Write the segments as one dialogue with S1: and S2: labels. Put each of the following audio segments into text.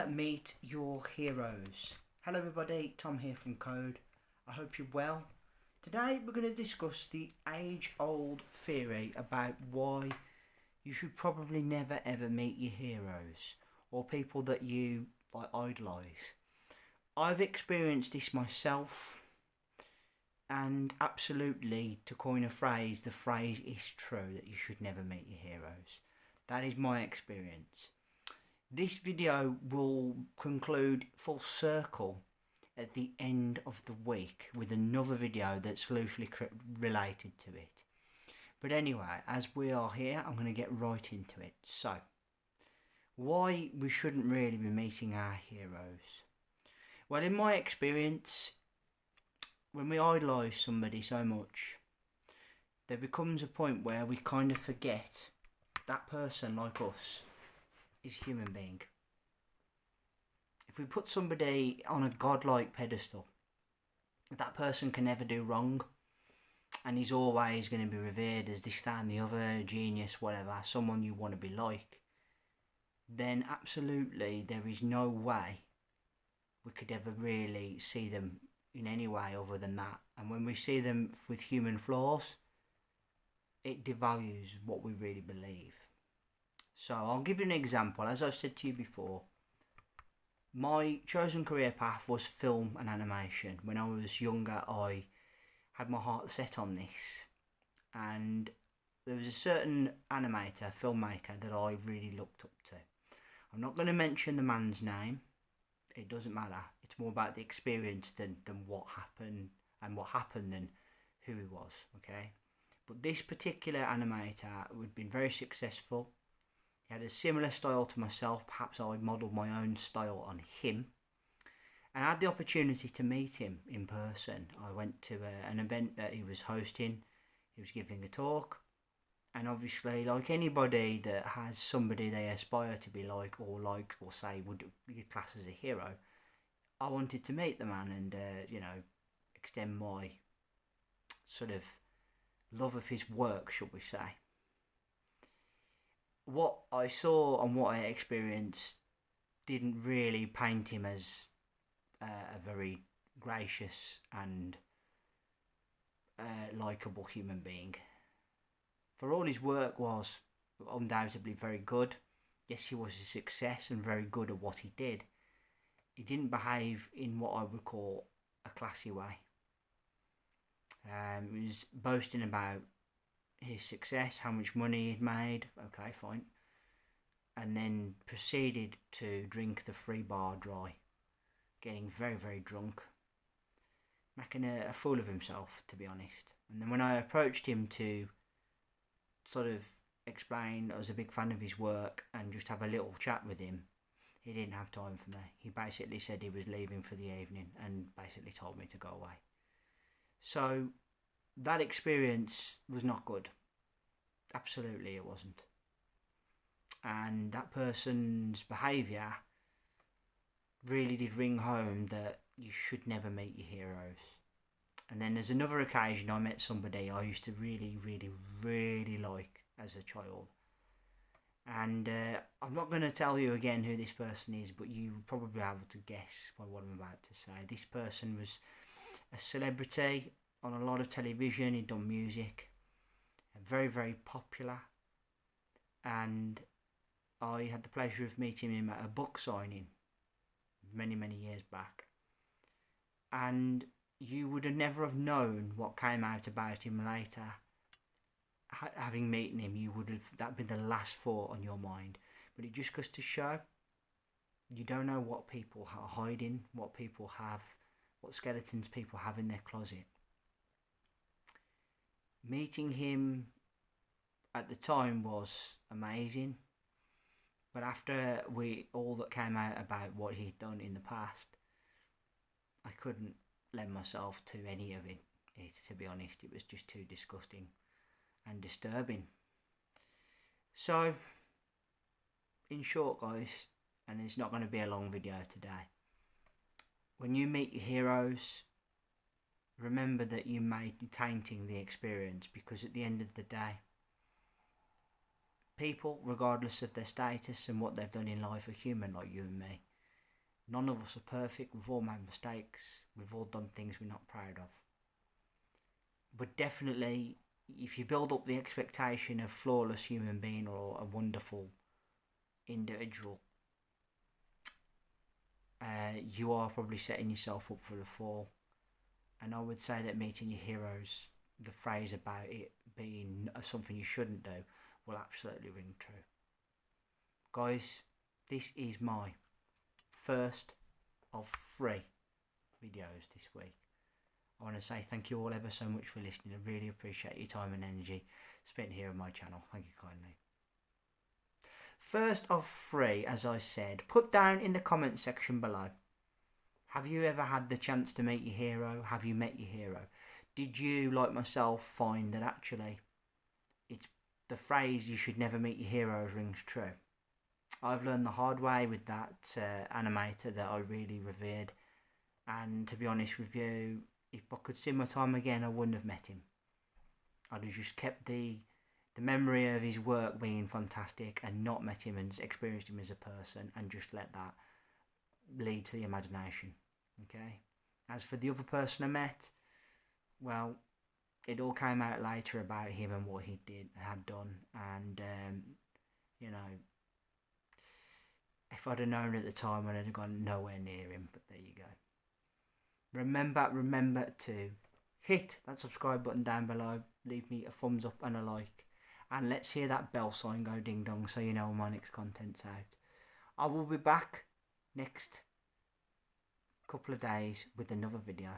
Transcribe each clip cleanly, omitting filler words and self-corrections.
S1: Meet Your Heroes. Hello everybody, Tom here from Code. I hope you're well. Today we're going to discuss the age-old theory about why you should probably never ever meet your heroes or people that you idolise. I've experienced this myself, and absolutely, to coin a phrase, the phrase is true that you should never meet your heroes. That is my experience. This video will conclude full circle at the end of the week with another video that's loosely related to it. But anyway, as we are here, I'm going to get right into it. So, why we shouldn't really be meeting our heroes? Well, in my experience, when we idolise somebody so much, there becomes a point where we kind of forget that person, like us, is a human being. If we put somebody on a godlike pedestal, that person can never do wrong, and he's always going to be revered as this, that and the other, genius, whatever, someone you want to be like, then absolutely there is no way we could ever really see them in any way other than that. And when we see them with human flaws, it devalues what we really believe. So I'll give you an example. As I've said to you before, my chosen career path was film and animation. When I was younger, I had my heart set on this, and there was a certain animator, filmmaker that I really looked up to. I'm not going to mention the man's name. It doesn't matter. It's more about the experience than what happened, and what happened than who he was, okay? But this particular animator had been very successful. He had a similar style to myself. Perhaps I modelled my own style on him. And I had the opportunity to meet him in person. I went to an event that he was hosting. He was giving a talk. And obviously, like anybody that has somebody they aspire to be like or say would be classed as a hero, I wanted to meet the man and, extend my sort of love of his work, should we say. What I saw and what I experienced didn't really paint him as a very gracious and likeable human being. For all his work was undoubtedly very good, yes, he was a success and very good at what he did, he didn't behave in what I would call a classy way. He was boasting about his success, how much money he'd made, okay, fine, and then proceeded to drink the free bar dry, getting very, very drunk, making a fool of himself, to be honest. And then when I approached him to sort of explain I was a big fan of his work and just have a little chat with him, he didn't have time for me. He basically said he was leaving for the evening and basically told me to go away. So that experience was not good. Absolutely it wasn't. And that person's behaviour really did ring home that you should never meet your heroes. And then there's another occasion I met somebody I used to really, really, really like as a child. And I'm not going to tell you again who this person is, but you will probably be able to guess by what I'm about to say. This person was a celebrity on a lot of television. He'd done music, very, very popular, and I had the pleasure of meeting him at a book signing many, many years back, and you would have never have known what came out about him later. Having meeting him, you would have, that'd been the last thought on your mind. But it just goes to show you don't know what people are hiding, what people have, what skeletons people have in their closet. Meeting him at the time was amazing, but after all that came out about what he'd done in the past, I couldn't lend myself to any of it, to be honest. It was just too disgusting and disturbing. So, in short, guys, and it's not going to be a long video today, when you meet your heroes, remember that you may be tainting the experience, because at the end of the day, people, regardless of their status and what they've done in life, are human like you and me. None of us are perfect. We've all made mistakes. We've all done things we're not proud of. But definitely, if you build up the expectation of flawless human being or a wonderful individual, you are probably setting yourself up for the fall. And I would say that meeting your heroes, the phrase about it being something you shouldn't do, will absolutely ring true. Guys, this is my first of 3 videos this week. I want to say thank you all ever so much for listening. I really appreciate your time and energy spent here on my channel. Thank you kindly. First of 3, as I said, put down in the comment section below. Have you ever had the chance to meet your hero? Have you met your hero? Did you, like myself, find that actually it's the phrase you should never meet your heroes rings true? I've learned the hard way with that animator that I really revered, and to be honest with you, if I could see my time again, I wouldn't have met him. I'd have just kept the memory of his work being fantastic and not met him and experienced him as a person and just let that lead to the imagination. Okay. As for the other person I met, well, it all came out later about him and what he had done, and you know, if I'd have known at the time, I'd have gone nowhere near him. But there you go. Remember to hit that subscribe button down below. Leave me a thumbs up and a like, and let's hear that bell sign go ding dong so you know when my next content's out. I will be back next couple of days with another video,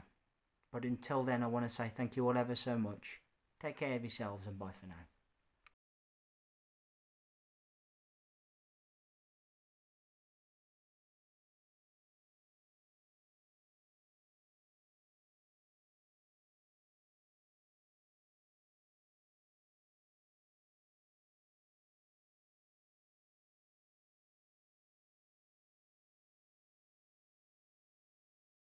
S1: but until then I want to say thank you all ever so much. Take care of yourselves and bye for now.